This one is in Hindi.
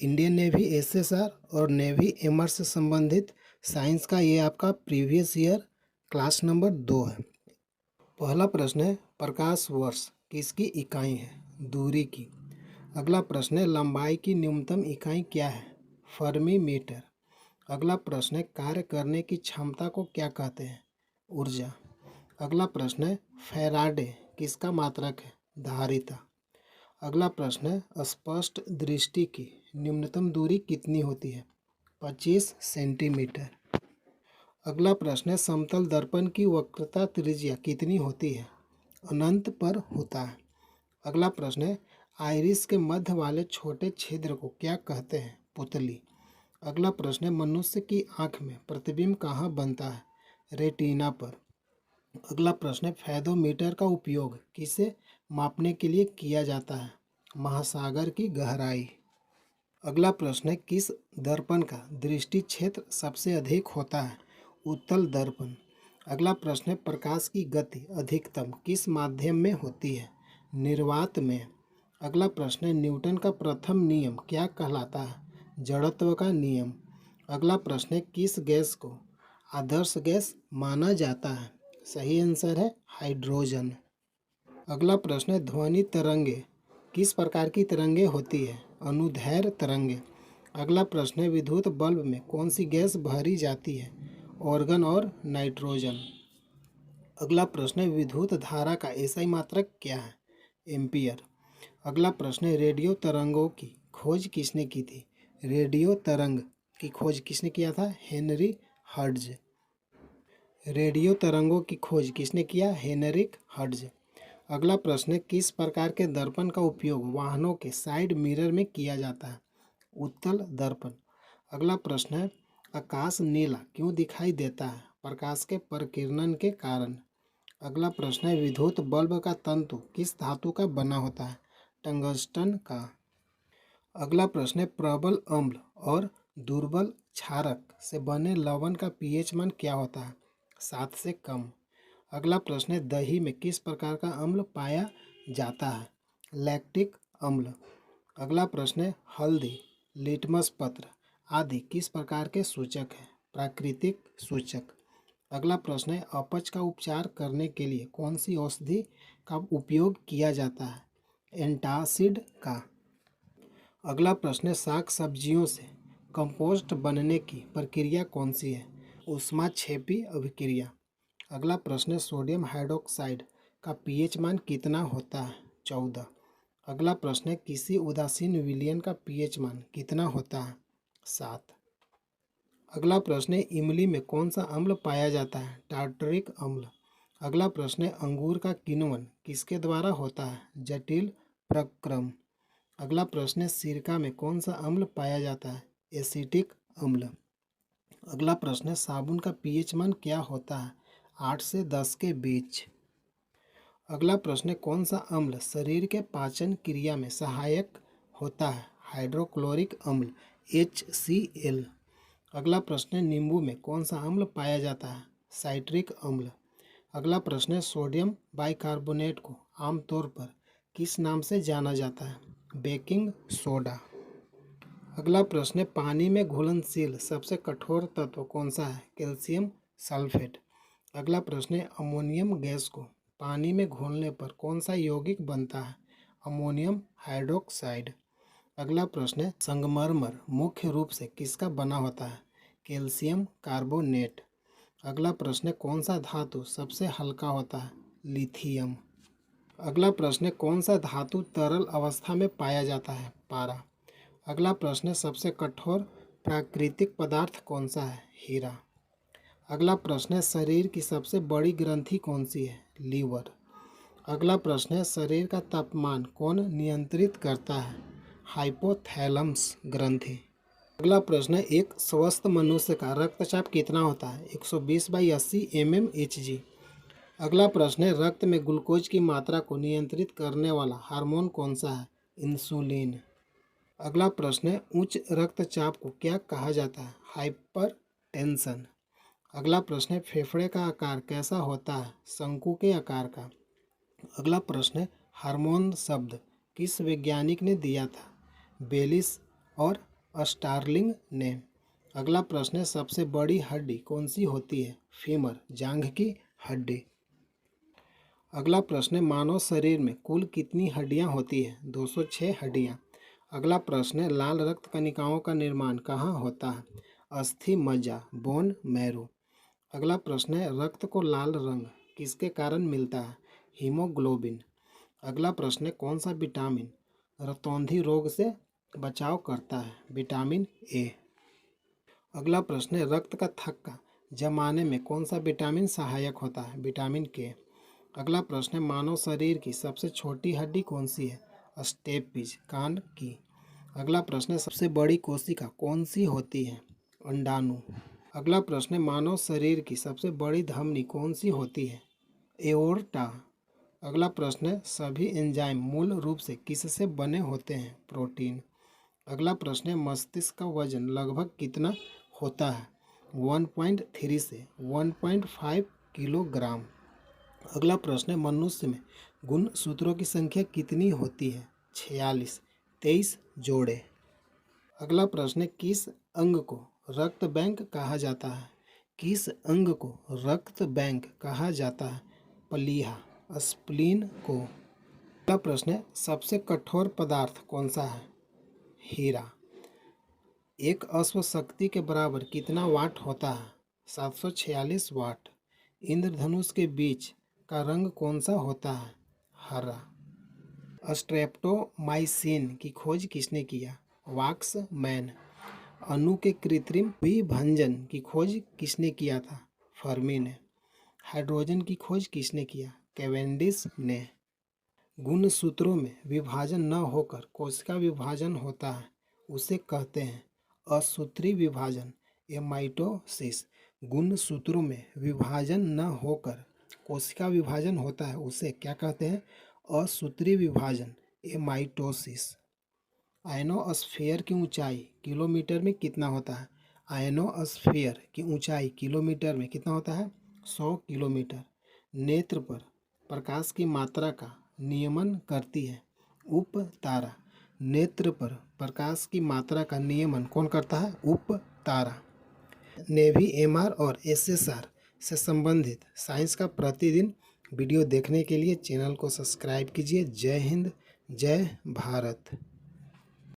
इंडियन नेवी एसएसआर और नेवी एमआर से संबंधित साइंस का ये आपका प्रीवियस ईयर क्लास नंबर 2 है। पहला प्रश्न है, प्रकाश वर्ष किसकी इकाई है? दूरी की। अगला प्रश्न है, लंबाई की न्यूनतम इकाई क्या है? Fermi metre. अगला प्रश्न है, कार्य करने की क्षमता को क्या कहते हैं? ऊर्जा। अगला प्रश्न है, फैराडे किसका मात्रक है? धारिता। अगला प्रश्न है, स्पष्ट दृष्टि की न्यूनतम दूरी कितनी होती है? 25 सेंटीमीटर। अगला प्रश्न है, समतल दर्पण की वक्रता त्रिज्या कितनी होती है? अनंत पर होता है। अगला प्रश्न है, आइरिस के मध्य वाले छोटे छिद्र को क्या कहते हैं? पुतली। अगला प्रश्न है, मनुष्य की आंख में प्रतिबिंब कहाँ बनता है? रेटिना पर। अगला प्रश्न है, फेदोमीटर का उपयोग किसे मापने के लिए किया जाता है? महासागर की गहराई। अगला प्रश्न है, किस दर्पण का दृष्टि क्षेत्र सबसे अधिक होता है? उत्तल दर्पण। अगला प्रश्न है, प्रकाश की गति अधिकतम किस माध्यम में होती है? निर्वात में। अगला प्रश्न है, न्यूटन का प्रथम नियम क्या कहलाता है? जड़त्व का नियम। अगला प्रश्न है, किस गैस को आदर्श गैस माना जाता है? सही आंसर है हाइड्रोजन। अगला प्रश्न है, ध्वनि तरंगे किस प्रकार की तरंगे होती है? अनुदैर्घ्य तरंगे। अगला प्रश्न है, विद्युत बल्ब में कौन सी गैस भरी जाती है? ऑर्गन और नाइट्रोजन। अगला प्रश्न है, विद्युत धारा का एसआई मात्रक क्या है? एम्पियर। अगला प्रश्न है, रेडियो तरंगों की खोज किसने की थी? रेडियो तरंग की खोज किसने किया था? Henry hertz. रेडियो तरंगों की खोज किसने किया? Heinrich Hertz. अगला प्रश्न है, किस प्रकार के दर्पण का उपयोग वाहनों के साइड मिरर में किया जाता है? उत्तल दर्पण। अगला प्रश्न है, आकाश नीला क्यों दिखाई देता है? प्रकाश के प्रकीर्णन के कारण। अगला प्रश्न है, विद्युत बल्ब का तंतु किस धातु का बना होता है? टंगस्टन का। अगला प्रश्न है, प्रबल अम्ल और दुर्बल क्षारक से बने लवण का पीएच मान क्या होता है? 7 से कम। अगला प्रश्न है, दही में किस प्रकार का अम्ल पाया जाता है? लैक्टिक अम्ल। अगला प्रश्न है, हल्दी, लिटमस पत्र आदि किस प्रकार के सूचक हैं? प्राकृतिक सूचक। अगला प्रश्न है, अपच का उपचार करने के लिए कौन सी औषधि का उपयोग किया जाता है? एंटासिड का। अगला प्रश्न है, साग सब्जियों से कंपोस्ट बनने की प्रक्रिया कौन सी है? ऊष्माक्षेपी अभिक्रिया। अगला प्रश्न है, सोडियम हाइड्रोक्साइड का पीएच मान कितना होता है? 14। अगला प्रश्न है, किसी उदासीन विलयन का पीएच मान कितना होता है? 7। अगला प्रश्न है, इमली में कौन सा अम्ल पाया जाता है? टार्टरिक अम्ल। अगला प्रश्न है, अंगूर का किण्वन किसके द्वारा होता है? जटिल प्रक्रम। अगला प्रश्न है, सिरका में कौन सा अम्ल पाया जाता है? एसिटिक अम्ल। अगला प्रश्न है, साबुन का पीएच मान क्या होता है? 8 से 10 के बीच। अगला प्रश्न है, कौन सा अम्ल शरीर के पाचन क्रिया में सहायक होता है? हाइड्रोक्लोरिक अम्ल HCl। अगला प्रश्न है, नींबू में कौन सा अम्ल पाया जाता है? साइट्रिक अम्ल। अगला प्रश्न है, सोडियम बाइकार्बोनेट को आमतौर पर किस नाम से जाना जाता है? Baking soda. अगला प्रश्न है, पानी में घुलनशील सबसे कठोर तत्व कौन सा है? Calcium sulphate. अगला प्रश्न है, अमोनियम गैस को पानी में घोलने पर कौन सा यौगिक बनता है? Ammonium hydroxide. अगला प्रश्न है, संगमरमर मुख्य रूप से किसका बना होता है? Calcium carbonate. अगला प्रश्न है, कौन सा धातु सबसे हल्का होता है? लिथियम। अगला प्रश्न है, कौन सा धातु तरल अवस्था में पाया जाता है? पारा। अगला प्रश्न है, सबसे कठोर प्राकृतिक पदार्थ कौन सा है? हीरा। अगला प्रश्न है, शरीर की सबसे बड़ी ग्रंथि कौन सी है? लीवर। अगला प्रश्न है, शरीर का तापमान कौन नियंत्रित करता है? हाइपोथैलमस ग्रंथि। अगला प्रश्न है, एक स्वस्थ मनुष्य का रक्तचाप कितना होता है? 120/80 mmHg। अगला प्रश्न है, रक्त में ग्लूकोज की मात्रा को नियंत्रित करने वाला हार्मोन कौन सा है? इंसुलिन। अगला प्रश्न है, उच्च रक्तचाप को क्या कहा जाता है? हाइपरटेंशन। अगला प्रश्न है, फेफड़े का आकार कैसा होता है? शंकु के आकार का। अगला प्रश्न है, हार्मोन शब्द किस वैज्ञानिक ने दिया था? बेलिस और स्टार्लिंग ने। अगला प्रश्न है, सबसे बड़ी हड्डी कौन सी होती है? फीमर, जांघ की हड्डी। अगला प्रश्न है, मानव शरीर में कुल कितनी हड्डियां होती है? 206 हड्डियां। अगला प्रश्न है, लाल रक्त कणिकाओं का निर्माण कहाँ होता है? अस्थि मज्जा, बोन मैरो। अगला प्रश्न है, रक्त को लाल रंग किसके कारण मिलता है? हीमोग्लोबिन। अगला प्रश्न है, कौन सा विटामिन रतौंधी रोग से बचाव करता है? Vitamin A. अगला प्रश्न है, रक्त का थक्का जमाने में कौन सा विटामिन सहायक होता है? विटामिन के। अगला प्रश्न है, मानव शरीर की सबसे छोटी हड्डी कौन सी है? स्टेपिज, कान की। अगला प्रश्न है, सबसे बड़ी कोशिका कौन सी होती है? अंडाणु। अगला प्रश्न है, मानव शरीर की सबसे बड़ी धमनी कौन सी होती है? एओर्टा। अगला प्रश्न है, सभी एंजाइम मूल रूप से किससे बने होते हैं? प्रोटीन। अगला प्रश्न है, मस्तिष्क का वजन लगभग कितना होता है? 1.3 से 1.5 किलोग्राम। अगला प्रश्न है, मनुष्य में गुणसूत्रों की संख्या कितनी होती है? 46, 23 जोड़े। अगला प्रश्न है, किस अंग को रक्त बैंक कहा जाता है? किस अंग को रक्त बैंक कहा जाता है? प्लीहा, स्प्लीन को। अगला प्रश्न है, सबसे कठोर पदार्थ कौन सा है? हीरा। एक अश्व शक्ति के बराबर कितना वाट होता है? 746 वाट। इंद्रधनुष के बीच का रंग कौन सा होता है? हरा। स्ट्रेप्टोमाइसिन की खोज किसने किया? वाक्समैन। अणु के कृत्रिम विभंजन की खोज किसने किया था? फर्मी ने। हाइड्रोजन की खोज किसने किया? कैवेंडिश ने। गुणसूत्रों में विभाजन न होकर कोशिका विभाजन होता है, उसे कहते हैं असूत्री विभाजन या माइटोसिस। गुणसूत्रों में विभाजन न होकर कोशिका विभाजन होता है, उसे क्या कहते हैं? असूत्री विभाजन या माइटोसिस। आयनोस्फीयर की ऊंचाई किलोमीटर में कितना होता है? आयनोस्फीयर की ऊंचाई किलोमीटर में कितना होता है? 100 किलोमीटर। नेत्र पर प्रकाश की मात्रा का नियमन करती है उपतारा। नेत्र पर प्रकाश की मात्रा का नियमन कौन करता है? उपतारा। नेवी, एमआर और एसएसआर से संबंधित साइंस का प्रतिदिन वीडियो देखने के लिए चैनल को सब्सक्राइब कीजिए। जय हिंद, जय भारत।